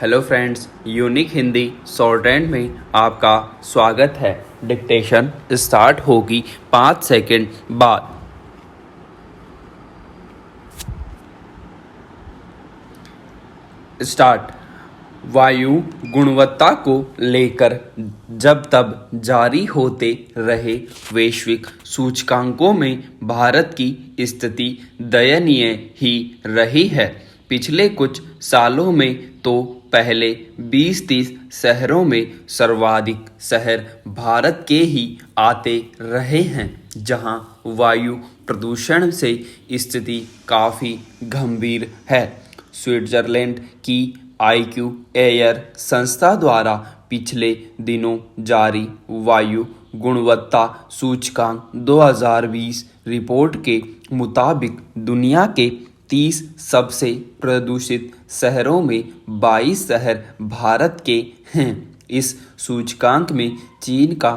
Hello friends, unique Hindi short hand में आपका स्वागत है। डिक्टेशन स्टार्ट होगी 5 सेकंड बाद। स्टार्ट। वायु गुणवत्ता को लेकर जब तब जारी होते रहे वैश्विक सूचकांकों में भारत की स्थिति दयनीय ही रही है। पिछले कुछ सालों में तो पहले 20-30 शहरों में सर्वाधिक शहर भारत के ही आते रहे हैं, जहां वायु प्रदूषण से स्थिति काफ़ी गंभीर है। स्विट्जरलैंड की IQ एयर संस्था द्वारा पिछले दिनों जारी वायु गुणवत्ता सूचकांक 2020 रिपोर्ट के मुताबिक दुनिया के 30 सबसे प्रदूषित शहरों में 22 शहर भारत के हैं। इस सूचकांक में चीन का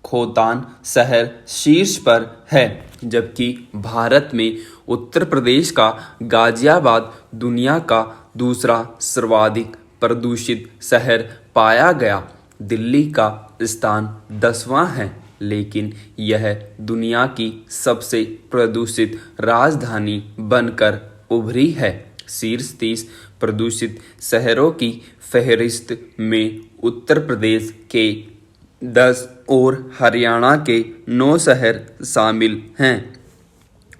खोतान शहर शीर्ष पर है, जबकि भारत में उत्तर प्रदेश का गाजियाबाद दुनिया का दूसरा सर्वाधिक प्रदूषित शहर पाया गया। दिल्ली का स्थान 10वां है, लेकिन यह दुनिया की सबसे प्रदूषित राजधानी बनकर उभरी है। शीर्ष 30 प्रदूषित शहरों की फहरिस्त में उत्तर प्रदेश के 10 और हरियाणा के 9 शहर शामिल हैं।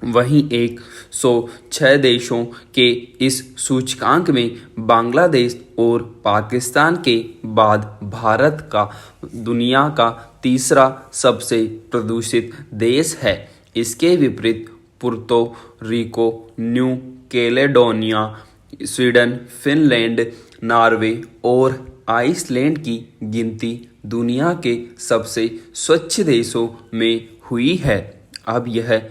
वहीं 106 देशों के इस सूचकांक में बांग्लादेश और पाकिस्तान के बाद भारत का दुनिया का तीसरा सबसे प्रदूषित देश है। इसके विपरीत Puerto Rico, New Caledonia, Sweden, Finland, Norway और आइसलैंड की गिनती दुनिया के सबसे स्वच्छ देशों में हुई है। अब यह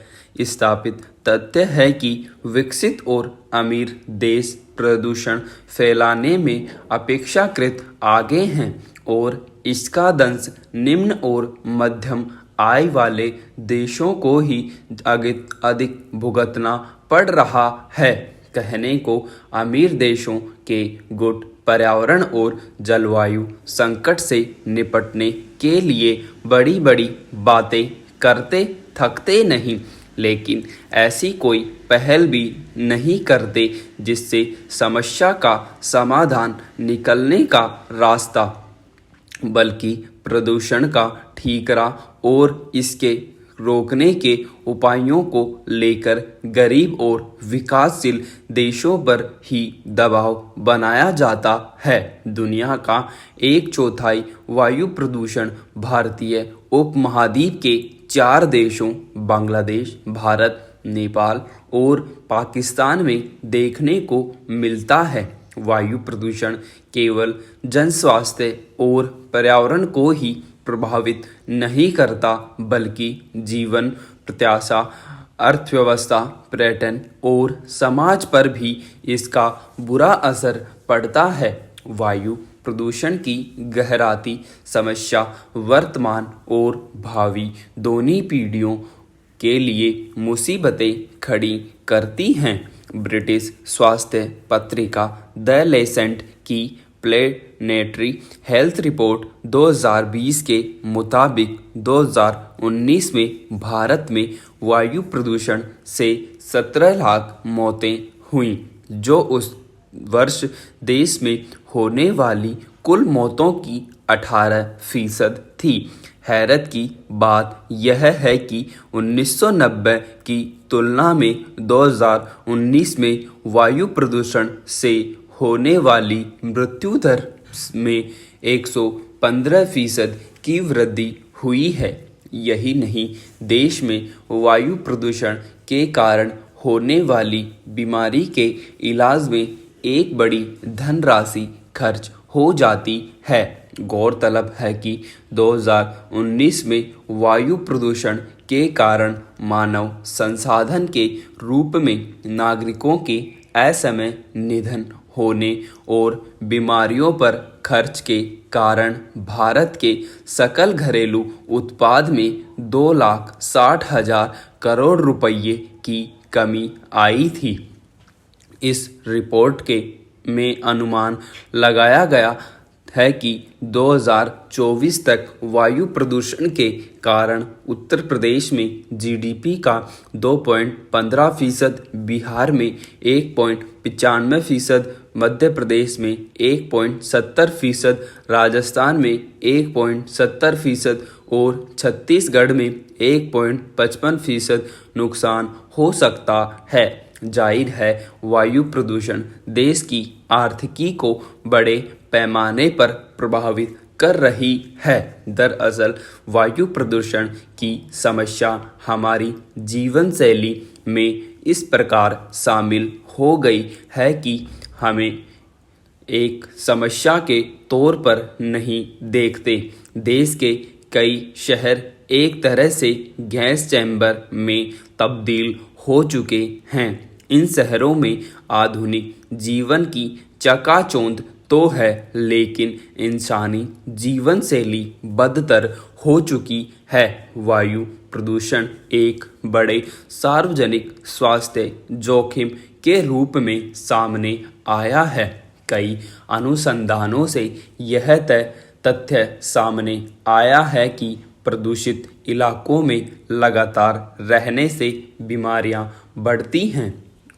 स्थापित तथ्य है कि विकसित और अमीर देश प्रदूषण फैलाने में अपेक्षाकृत आगे हैं और इसका दंश निम्न और मध्यम आय वाले देशों को ही अधिक भुगतना पड़ रहा है। कहने को अमीर देशों के गुट पर्यावरण और जलवायु संकट से निपटने के लिए बड़ी बड़ी बातें करते थकते नहीं, लेकिन ऐसी कोई पहल भी नहीं करते जिससे समस्या का समाधान निकलने का रास्ता, बल्कि प्रदूषण का ठीकरा और इसके रोकने के उपायों को लेकर गरीब और विकासशील देशों पर ही दबाव बनाया जाता है। दुनिया का 1/4 वायु प्रदूषण भारतीय उपमहाद्वीप के 4 देशों बांग्लादेश, भारत, नेपाल और पाकिस्तान में देखने को मिलता है। वायु प्रदूषण केवल जन स्वास्थ्य और पर्यावरण को ही प्रभावित नहीं करता, बल्कि जीवन प्रत्याशा, अर्थव्यवस्था, पर्यटन और समाज पर भी इसका बुरा असर पड़ता है। वायु प्रदूषण की गहराती समस्या वर्तमान और भावी दोनों पीढ़ियों के लिए मुसीबतें खड़ी करती हैं। ब्रिटिश स्वास्थ्य पत्रिका द लेसेंट की प्लेनेटरी हेल्थ रिपोर्ट 2020 के मुताबिक 2019 में भारत में वायु प्रदूषण से 17 लाख मौतें हुईं, जो उस वर्ष देश में होने वाली कुल मौतों की 18% थी। हैरत की बात यह है कि 1990 की तुलना में 2019 में वायु प्रदूषण से होने वाली मृत्यु दर में 115% की वृद्धि हुई है। यही नहीं, देश में वायु प्रदूषण के कारण होने वाली बीमारी के इलाज में एक बड़ी धनराशि खर्च हो जाती है। गौरतलब है कि 2019 में वायु प्रदूषण के कारण मानव संसाधन के रूप में नागरिकों के असमय निधन होने और बीमारियों पर खर्च के कारण भारत के सकल घरेलू उत्पाद में 2,60,000 करोड़ रुपये की कमी आई थी। इस रिपोर्ट के में अनुमान लगाया गया है कि 2024 तक वायु प्रदूषण के कारण उत्तर प्रदेश में जीडीपी का 2.15%, बिहार में 1.95%, मध्य प्रदेश में 1.70%, राजस्थान में 1.70% और छत्तीसगढ़ में 1.55% नुकसान हो सकता है। जाहिर है, वायु प्रदूषण देश की आर्थिकी को बड़े पैमाने पर प्रभावित कर रही है। दरअसल वायु प्रदूषण की समस्या हमारी जीवन शैली में इस प्रकार शामिल हो गई है कि हमें एक समस्या के तौर पर नहीं देखते। देश के कई शहर एक तरह से गैस चैम्बर में तब्दील हो चुके हैं। इन शहरों में आधुनिक जीवन की चकाचौंध तो है, लेकिन इंसानी जीवन शैली बदतर हो चुकी है। वायु प्रदूषण एक बड़े सार्वजनिक स्वास्थ्य जोखिम के रूप में सामने आया है। कई अनुसंधानों से यह तथ्य सामने आया है कि प्रदूषित इलाकों में लगातार रहने से बीमारियां बढ़ती हैं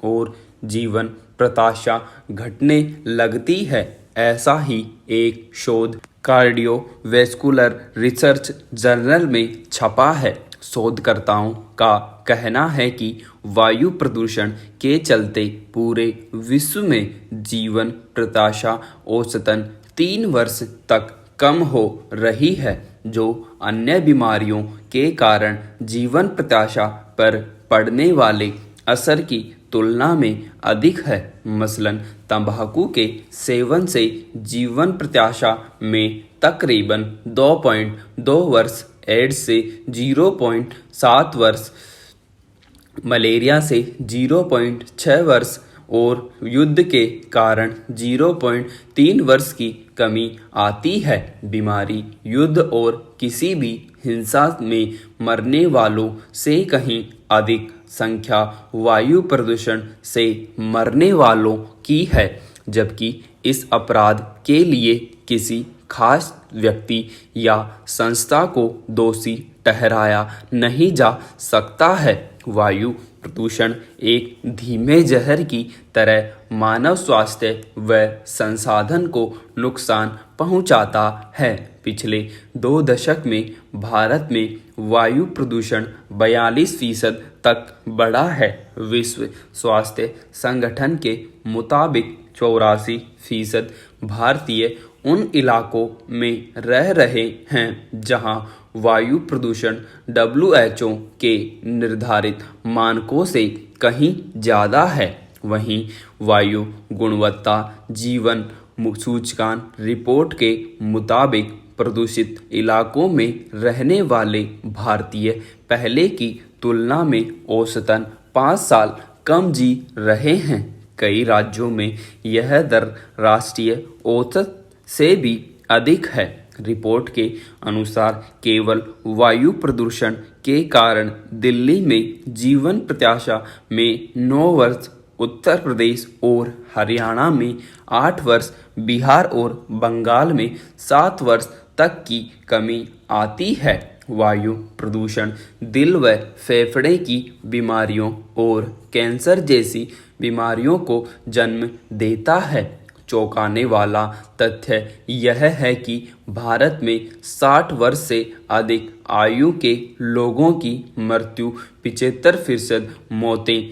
और जीवन प्रत्याशा घटने लगती है। ऐसा ही एक शोध कार्डियोवैस्कुलर रिसर्च जर्नल में छपा है। शोधकर्ताओं का कहना है कि वायु प्रदूषण के चलते पूरे विश्व में जीवन प्रत्याशा औसतन 3 वर्ष तक कम हो रही है, जो अन्य बीमारियों के कारण जीवन प्रत्याशा पर पड़ने वाले असर की तुलना में अधिक है। मसलन तंबाकू के सेवन से जीवन प्रत्याशा में तकरीबन 2.2 वर्ष, एड्स से 0.7 वर्ष, मलेरिया से 0.6 वर्ष और युद्ध के कारण 0.3 वर्ष की कमी आती है। बीमारी, युद्ध और किसी भी हिंसा में मरने वालों से कहीं अधिक संख्या वायु प्रदूषण से मरने वालों की है, जबकि इस अपराध के लिए किसी खास व्यक्ति या संस्था को दोषी ठहराया नहीं जा सकता है। वायु प्रदूषण एक धीमे जहर की तरह मानव स्वास्थ्य व संसाधन को नुकसान पहुंचाता है। पिछले 2 दशक में भारत में वायु प्रदूषण 42% तक बढ़ा है। विश्व स्वास्थ्य संगठन के मुताबिक 84% भारतीय उन इलाकों में रह रहे हैं जहां वायु प्रदूषण WHO के निर्धारित मानकों से कहीं ज़्यादा है। वहीं वायु गुणवत्ता जीवन सूचकांक रिपोर्ट के मुताबिक प्रदूषित इलाकों में रहने वाले भारतीय पहले की तुलना में औसतन 5 साल कम जी रहे हैं। कई राज्यों में यह दर राष्ट्रीय औसत से भी अधिक है। रिपोर्ट के अनुसार केवल वायु प्रदूषण के कारण दिल्ली में जीवन प्रत्याशा में 9 वर्ष, उत्तर प्रदेश और हरियाणा में 8 वर्ष, बिहार और बंगाल में 7 वर्ष तक की कमी आती है। वायु प्रदूषण दिल व फेफड़े की बीमारियों और कैंसर जैसी बीमारियों को जन्म देता है। चौंकाने वाला तथ्य यह है कि भारत में 60 वर्ष से अधिक आयु के लोगों की मृत्यु 75% मौतें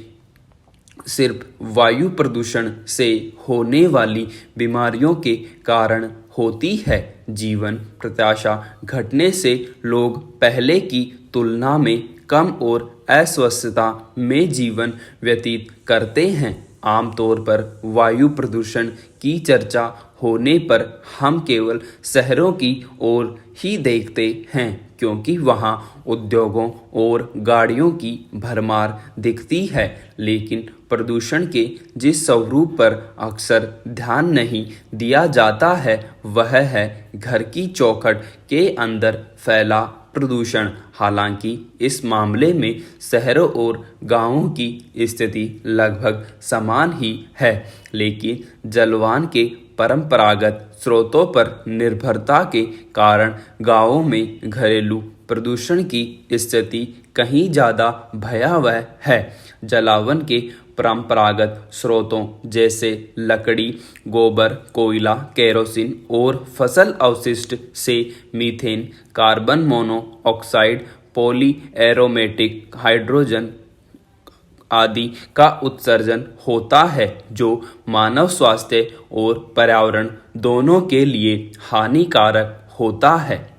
सिर्फ वायु प्रदूषण से होने वाली बीमारियों के कारण होती है। जीवन प्रत्याशा घटने से लोग पहले की तुलना में कम और अस्वस्थता में जीवन व्यतीत करते हैं। आमतौर पर वायु प्रदूषण की चर्चा होने पर हम केवल शहरों की ओर ही देखते हैं, क्योंकि वहां उद्योगों और गाड़ियों की भरमार दिखती है। लेकिन प्रदूषण के जिस स्वरूप पर अक्सर ध्यान नहीं दिया जाता है, वह है घर की चौखट के अंदर फैला प्रदूषण। हालांकि इस मामले में शहरों और गांवों की स्थिति लगभग समान ही है, लेकिन जलवायु के परंपरागत स्रोतों पर निर्भरता के कारण गांवों में घरेलू प्रदूषण की स्थिति कहीं ज़्यादा भयावह है। जलावन के परंपरागत स्रोतों जैसे लकड़ी, गोबर, कोयला, केरोसिन और फसल अवशिष्ट से methane, carbon monoxide, poly aromatic hydrogen आदि का उत्सर्जन होता है, जो मानव स्वास्थ्य और पर्यावरण दोनों के लिए हानिकारक होता है।